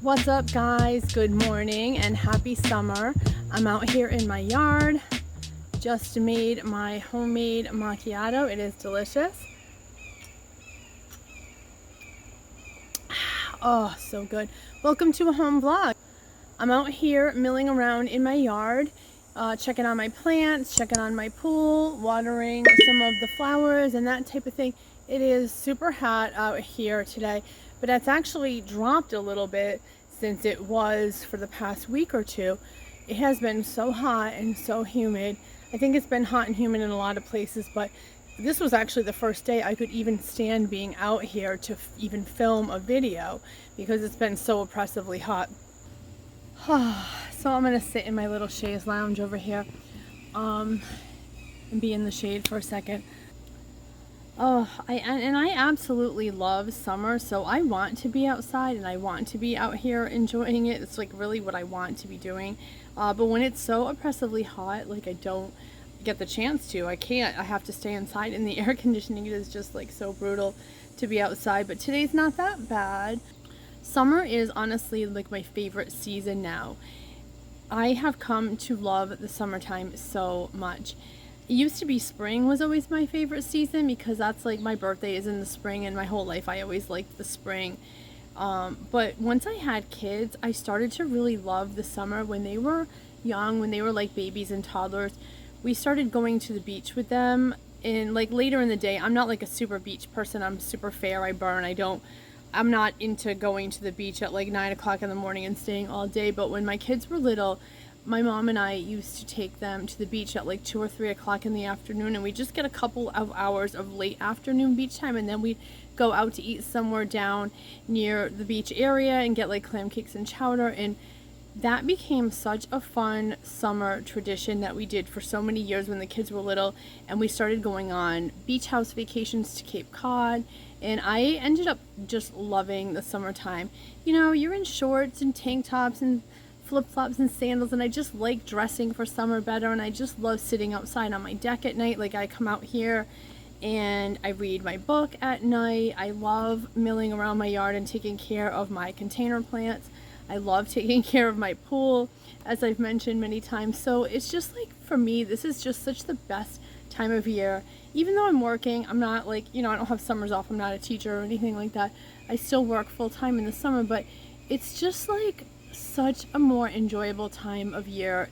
What's up, guys? Good morning and happy summer. I'm out here in my yard. Just made my homemade macchiato. It is delicious. Oh, so good. Welcome to a home vlog. I'm out here milling around in my yard, checking on my plants, checking on my pool, watering some of the flowers and that type of thing. It is super hot out here today, but it's actually dropped a little bit since it was for the past week or two. It has been so hot and so humid. I think it's been hot and humid in a lot of places, but this was actually the first day I could even stand being out here to even film a video because it's been so oppressively hot. So I'm gonna sit in my little chaise lounge over here and be in the shade for a second. Oh, I absolutely love summer, so I want to be outside and I want to be out here enjoying it. It's like really what I want to be doing. But when it's so oppressively hot, like I don't get the chance to. I can't. I have to stay inside, and the air conditioning is just like so brutal to be outside. But today's not that bad. Summer is honestly like my favorite season now. I have come to love the summertime so much. It used to be spring was always my favorite season because that's like my birthday is in the spring, and my whole life I always liked the spring. But once I had kids, I started to really love the summer. When they were young, when they were like babies and toddlers, we started going to the beach with them. And like later in the day, I'm not like a super beach person. I'm super fair. I burn. I'm not into going to the beach at like 9 o'clock in the morning and staying all day. But when my kids were little, my mom and I used to take them to the beach at like 2 or 3 o'clock in the afternoon, and we just get a couple of hours of late afternoon beach time, and then we'd go out to eat somewhere down near the beach area and get like clam cakes and chowder. And that became such a fun summer tradition that we did for so many years when the kids were little, and we started going on beach house vacations to Cape Cod, and I ended up just loving the summertime. You know, you're in shorts and tank tops and flip-flops and sandals, and I just like dressing for summer better, and I just love sitting outside on my deck at night. Like I come out here and I read my book at night. I love milling around my yard and taking care of my container plants. I love taking care of my pool, as I've mentioned many times. So it's just like, for me, this is just such the best time of year. Even though I'm working, I'm not like, you know, I don't have summers off. I'm not a teacher or anything like that. I still work full-time in the summer, but it's just like such a more enjoyable time of year.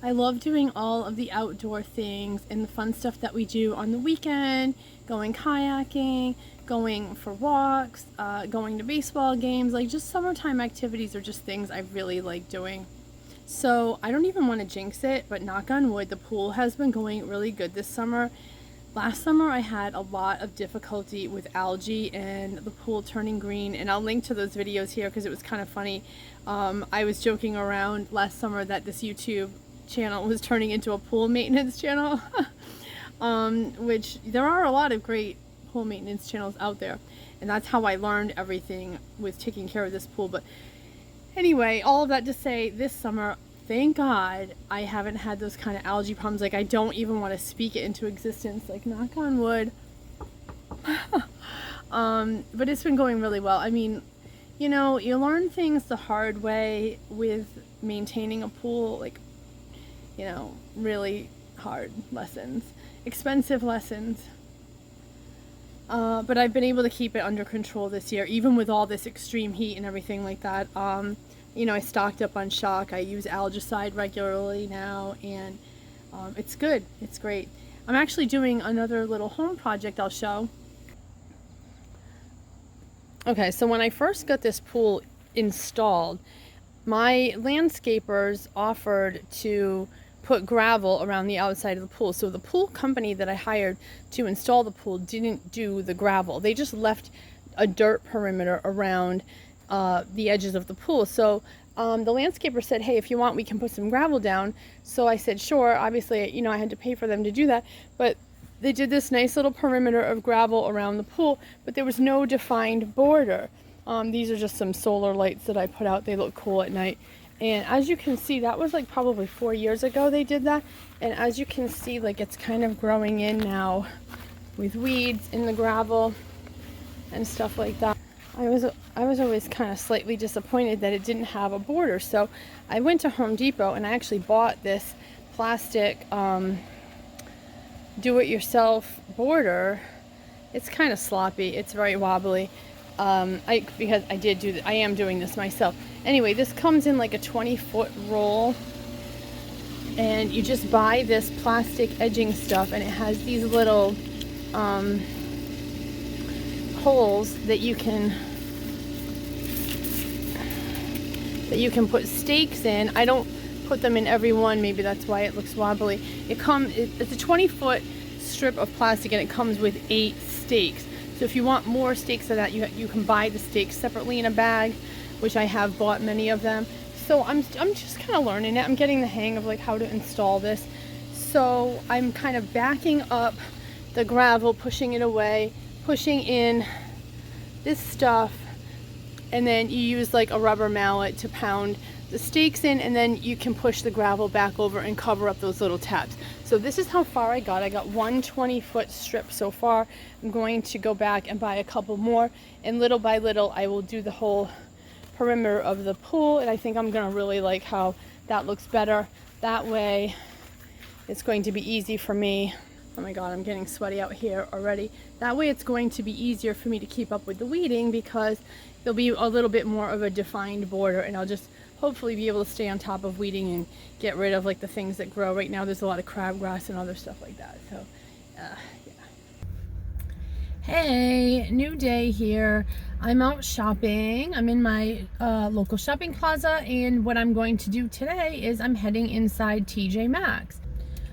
I love doing all of the outdoor things and the fun stuff that we do on the weekend, going kayaking, going for walks, going to baseball games. Like just summertime activities are just things I really like doing. So I don't even want to jinx it, but knock on wood, the pool has been going really good this summer. Last summer I had a lot of difficulty with algae and the pool turning green, and I'll link to those videos here because it was kind of funny. I was joking around last summer that this YouTube channel was turning into a pool maintenance channel, which there are a lot of great pool maintenance channels out there, and that's how I learned everything with taking care of this pool. But anyway, all of that to say, this summer, thank God I haven't had those kind of algae problems. Like I don't even want to speak it into existence, like knock on wood. But it's been going really well. I mean, you know, you learn things the hard way with maintaining a pool, like, you know, really hard lessons, expensive lessons. But I've been able to keep it under control this year, even with all this extreme heat and everything like that. You know, I stocked up on shock. I use algicide regularly now, and it's good. It's great. I'm actually doing another little home project I'll show. Okay, so when I first got this pool installed, my landscapers offered to put gravel around the outside of the pool. So the pool company that I hired to install the pool didn't do the gravel. They just left a dirt perimeter around the edges of the pool. So the landscaper said, hey, if you want, we can put some gravel down. So I said, sure. Obviously, you know, I had to pay for them to do that, but they did this nice little perimeter of gravel around the pool, but there was no defined border. These are just some solar lights that I put out. They look cool at night. And as you can see, that was like probably 4 years ago they did that. And as you can see, like it's kind of growing in now with weeds in the gravel and stuff like that. I was always kind of slightly disappointed that it didn't have a border. So I went to Home Depot and I actually bought this plastic do-it-yourself border. It's kind of sloppy. It's very wobbly. Because I am doing this myself. Anyway, this comes in like a 20-foot roll, and you just buy this plastic edging stuff, and it has these little holes that you can put stakes in. I don't put them in every one. Maybe that's why it looks wobbly. It's a 20-foot strip of plastic, and it comes with 8 stakes. So if you want more stakes of that, you can buy the stakes separately in a bag, which I have bought many of them. So I'm just kind of learning it. I'm getting the hang of like how to install this. So I'm kind of backing up the gravel, pushing it away, pushing in this stuff, and then you use like a rubber mallet to pound the stakes in, and then you can push the gravel back over and cover up those little tabs. So this is how far I got. I got one 20-foot strip so far. I'm going to go back and buy a couple more, and little by little I will do the whole perimeter of the pool, and I think I'm going to really like how that looks better. That way it's going to be easy for me. Oh my god, I'm getting sweaty out here already. That way it's going to be easier for me to keep up with the weeding, because there'll be a little bit more of a defined border, and I'll just hopefully be able to stay on top of weeding and get rid of like the things that grow. Right now there's a lot of crabgrass and other stuff like that. So yeah. Hey, new day here. I'm out shopping. I'm in my local shopping plaza, and what I'm going to do today is I'm heading inside TJ Maxx.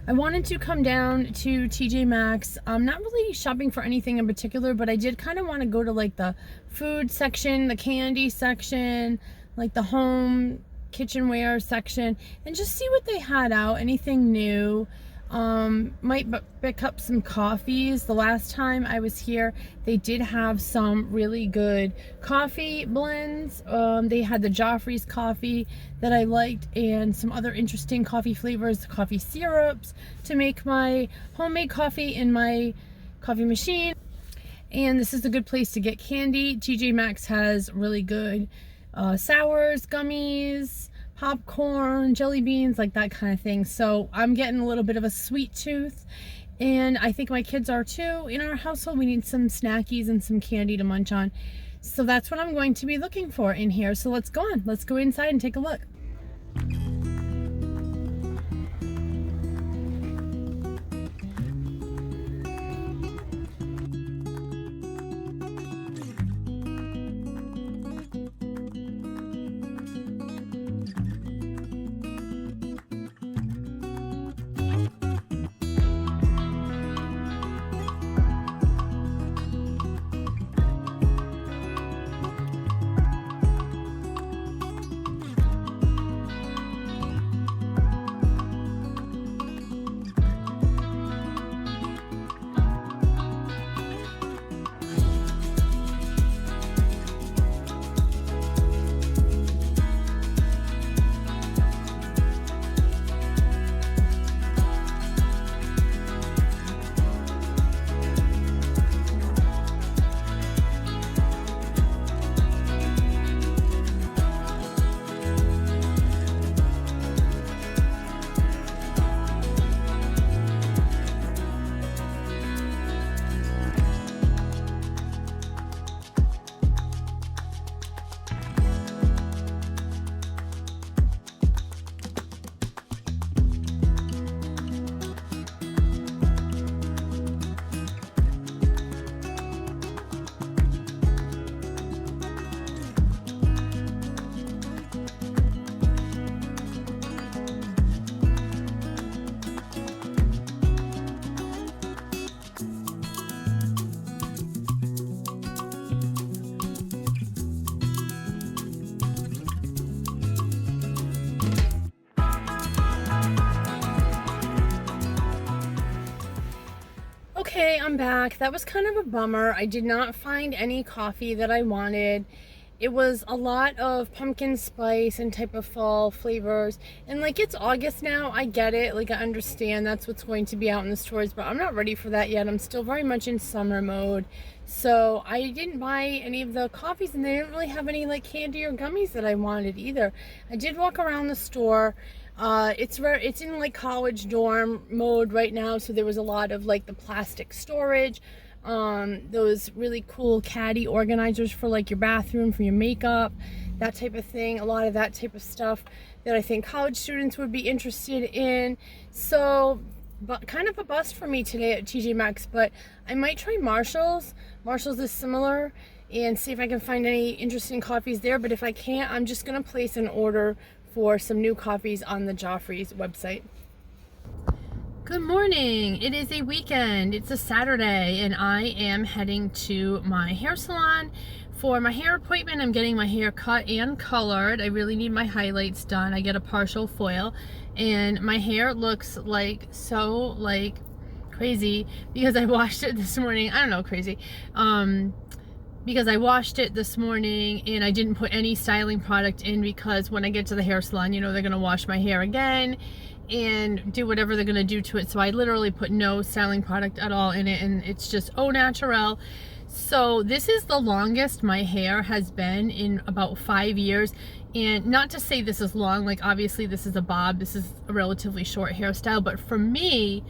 I wanted to come down to TJ Maxx. I'm not really shopping for anything in particular, but I did kind of want to go to like the food section, the candy section, like the home kitchenware section, and just see what they had out, anything new. Might pick up some coffees. The last time I was here, they did have some really good coffee blends. They had the Joffrey's coffee that I liked, and some other interesting coffee flavors, coffee syrups to make my homemade coffee in my coffee machine. And this is a good place to get candy. TJ Maxx has really good sours, gummies, popcorn, jelly beans, like that kind of thing. So I'm getting a little bit of a sweet tooth, and I think my kids are too. In our household, we need some snackies and some candy to munch on. So that's what I'm going to be looking for in here. So let's go on. Let's go inside and take a look. Okay, I'm back. That was kind of a bummer. I did not find any coffee that I wanted. It was a lot of pumpkin spice and type of fall flavors. And like, it's August now. I get it. Like, I understand that's what's going to be out in the stores, but I'm not ready for that yet. I'm still very much in summer mode. So I didn't buy any of the coffees, and they didn't really have any like candy or gummies that I wanted either. I did walk around the store. It's in like college dorm mode right now, so there was a lot of like the plastic storage, those really cool caddy organizers for like your bathroom, for your makeup, that type of thing. A lot of that type of stuff that I think college students would be interested in. So, but kind of a bust for me today at TJ Maxx, but I might try Marshall's. Marshall's is similar, and see if I can find any interesting coffees there. But if I can't, I'm just gonna place an order for some new coffees on the Joffrey's website. Good morning. It is a weekend. It's a Saturday, and I am heading to my hair salon for my hair appointment. I'm getting my hair cut and colored. I really need my highlights done. I get a partial foil, and my hair looks like so like crazy because I washed it this morning. I don't know, crazy. Because I washed it this morning and I didn't put any styling product in, because when I get to the hair salon, you know, they're gonna wash my hair again and do whatever they're gonna do to it. So I literally put no styling product at all in it, and it's just au naturel. So this is the longest my hair has been in about 5 years. And not to say this is long, like obviously this is a bob, this is a relatively short hairstyle, but for me,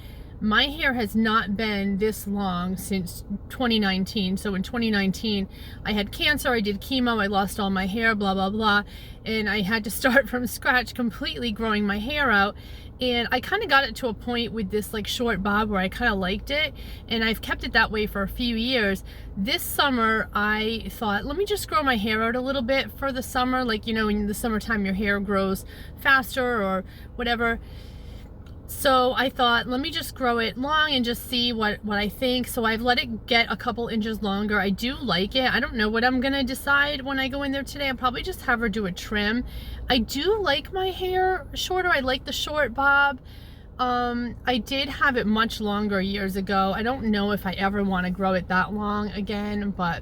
my hair has not been this long since 2019. So in 2019, I had cancer, I did chemo, I lost all my hair, blah, blah, blah. And I had to start from scratch completely growing my hair out. And I kind of got it to a point with this like short bob where I kind of liked it. And I've kept it that way for a few years. This summer, I thought, let me just grow my hair out a little bit for the summer. Like, you know, in the summertime, your hair grows faster or whatever. So I thought, let me just grow it long and just see what I think. So I've let it get a couple inches longer. I do like it. I don't know what I'm gonna decide when I go in there today. I'll probably just have her do a trim. I do like my hair shorter. I like the short bob. I did have it much longer years ago. I don't know if I ever want to grow it that long again, but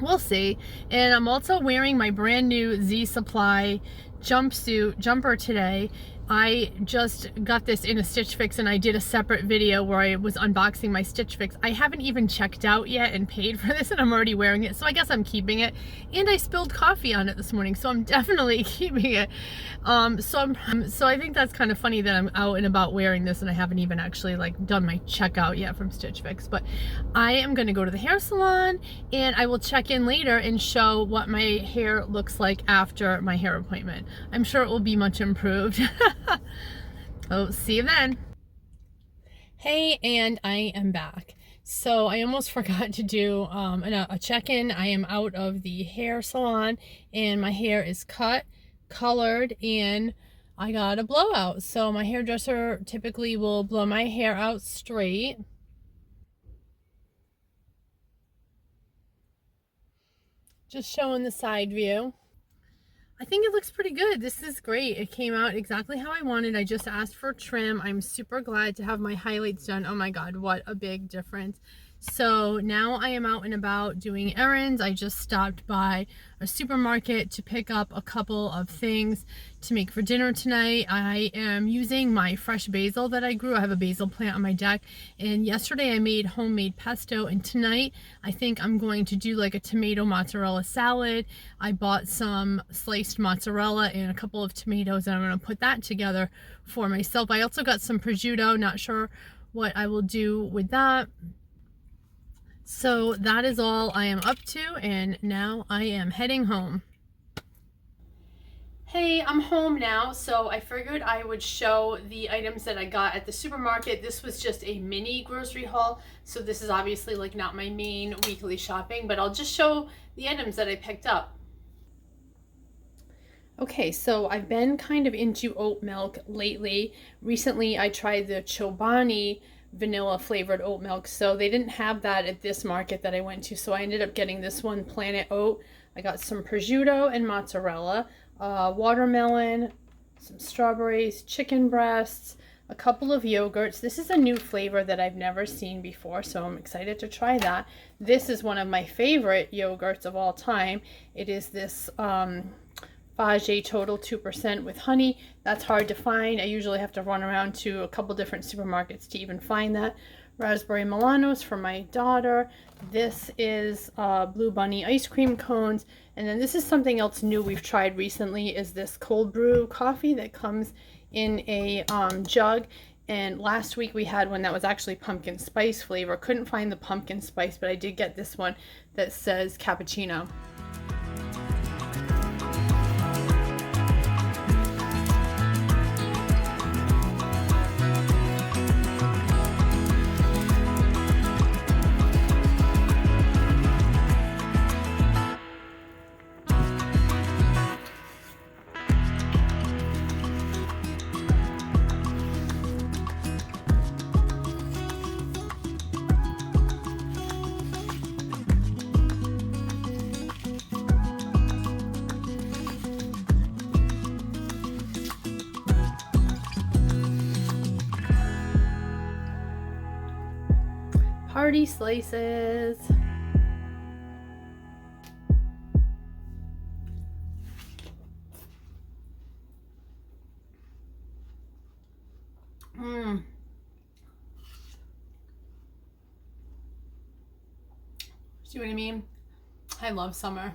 we'll see. And I'm also wearing my brand new Z Supply jumper today. I just got this in a Stitch Fix, and I did a separate video where I was unboxing my Stitch Fix. I haven't even checked out yet and paid for this, and I'm already wearing it, so I guess I'm keeping it. And I spilled coffee on it this morning, so I'm definitely keeping it. So I think that's kind of funny that I'm out and about wearing this, and I haven't even actually like done my checkout yet from Stitch Fix. But I am gonna go to the hair salon, and I will check in later and show what my hair looks like after my hair appointment. I'm sure it will be much improved. Oh, see you then. Hey, and I am back. So I almost forgot to do a check-in. I am out of the hair salon, and my hair is cut, colored, and I got a blowout. So my hairdresser typically will blow my hair out straight. Just showing the side view. I think it looks pretty good. This is great. It came out exactly how I wanted. I just asked for trim. I'm super glad to have my highlights done. Oh my God, what a big difference. So now I am out and about doing errands. I just stopped by a supermarket to pick up a couple of things to make for dinner tonight. I am using my fresh basil that I grew. I have a basil plant on my deck, and yesterday I made homemade pesto, and tonight I think I'm going to do like a tomato mozzarella salad. I bought some sliced mozzarella and a couple of tomatoes, and I'm going to put that together for myself. I also got some prosciutto. Not sure what I will do with that. So that is all I am up to, and now I am heading home. Hey, I'm home now, so I figured I would show the items that I got at the supermarket. This was just a mini grocery haul, so this is obviously like not my main weekly shopping, but I'll just show the items that I picked up. Okay, so I've been kind of into oat milk lately. Recently, I tried the Chobani vanilla flavored oat milk, so they didn't have that at this market that I went to, so I ended up getting this one, Planet Oat. I got some prosciutto and mozzarella, watermelon, some strawberries, chicken breasts, a couple of yogurts. This is a new flavor that I've never seen before, so I'm excited to try that. This is one of my favorite yogurts of all time. It is this Fage Total 2% with honey. That's hard to find. I usually have to run around to a couple different supermarkets to even find that. Raspberry Milanos for my daughter. This is Blue Bunny ice cream cones. And then this is something else new we've tried recently, is this cold brew coffee that comes in a jug. And last week we had one that was actually pumpkin spice flavor. Couldn't find the pumpkin spice, but I did get this one that says cappuccino. Party slices. See what I mean? I love summer.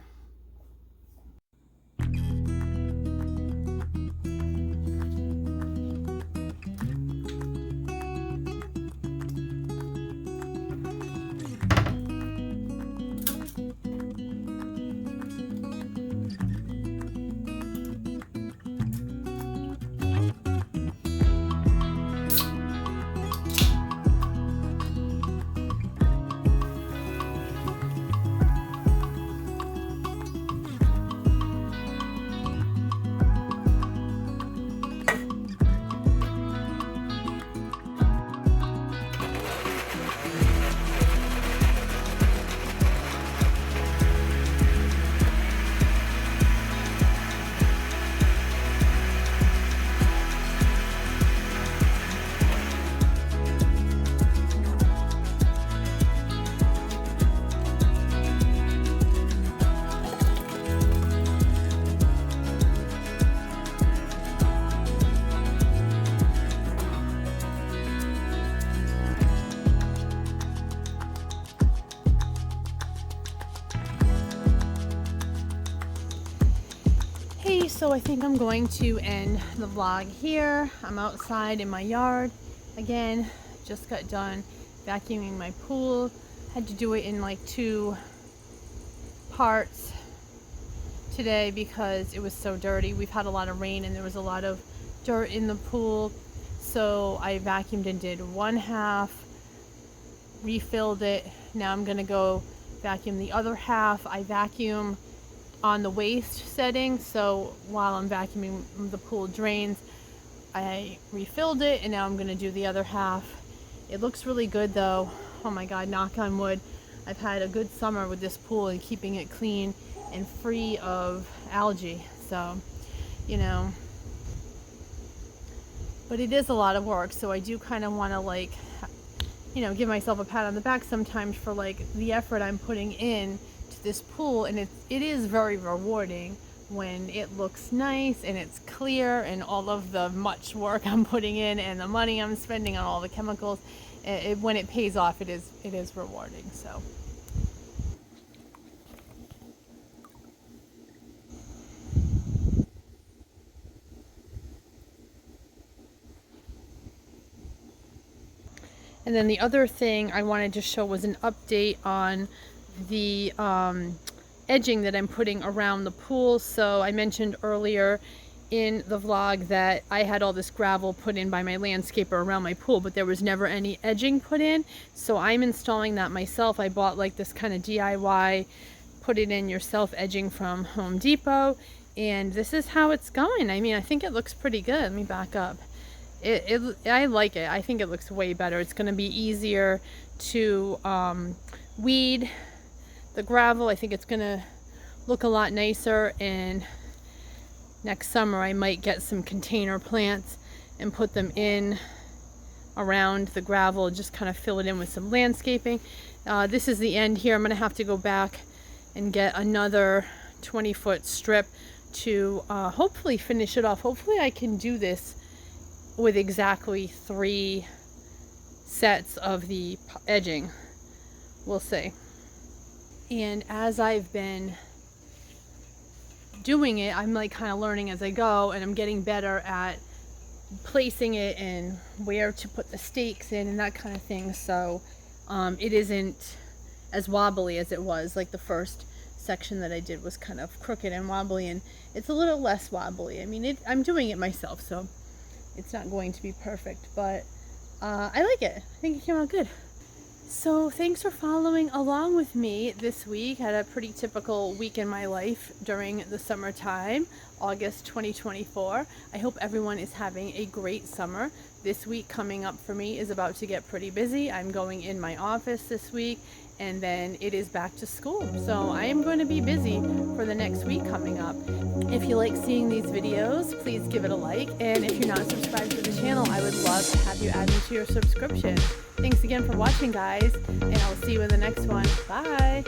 So I think I'm going to end the vlog here. I'm outside in my yard. Again, just got done vacuuming my pool. Had to do it in like 2 parts today because it was so dirty. We've had a lot of rain and there was a lot of dirt in the pool. So I vacuumed and did 1/2, refilled it. Now I'm gonna go vacuum the other half. I vacuum on the waste setting, so while I'm vacuuming the pool drains, I refilled it, and now I'm going to do the other half. It looks really good though. Oh my god, knock on wood. I've had a good summer with this pool and keeping it clean and free of algae, so you know, but it is a lot of work, so I do kind of want to, like, you know, give myself a pat on the back sometimes for like the effort I'm putting in this pool. And it is very rewarding when it looks nice and it's clear, and all of the much work I'm putting in and the money I'm spending on all the chemicals, when it pays off, it is rewarding. So and then the other thing I wanted to show was an update on the edging that I'm putting around the pool. So I mentioned earlier in the vlog that I had all this gravel put in by my landscaper around my pool, but there was never any edging put in. So I'm installing that myself. I bought like this kind of DIY put it in yourself edging from Home Depot, and this is how it's going. I mean, I think it looks pretty good. Let me back up. I like it. I think it looks way better. It's going to be easier to weed the gravel. I think it's going to look a lot nicer, and next summer I might get some container plants and put them in around the gravel, just kind of fill it in with some landscaping. This is the end here. I'm going to have to go back and get another 20-foot strip to hopefully finish it off. Hopefully I can do this with exactly 3 sets of the edging. We'll see. And as I've been doing it, I'm like kind of learning as I go, and I'm getting better at placing it and where to put the stakes in and that kind of thing. So it isn't as wobbly as it was. Like the first section that I did was kind of crooked and wobbly, and it's a little less wobbly. I mean, I'm doing it myself, so it's not going to be perfect, but I like it. I think it came out good. So thanks for following along with me this week. Had a pretty typical week in my life during the summertime, August 2024. I hope everyone is having a great summer. This week coming up for me is about to get pretty busy. I'm going in my office this week, and then it is back to school. So I am going to be busy for the next week coming up. If you like seeing these videos, please give it a like. And if you're not subscribed to the channel, I would love to have you add me to your subscription. Thanks again for watching, guys, and I'll see you in the next one. Bye!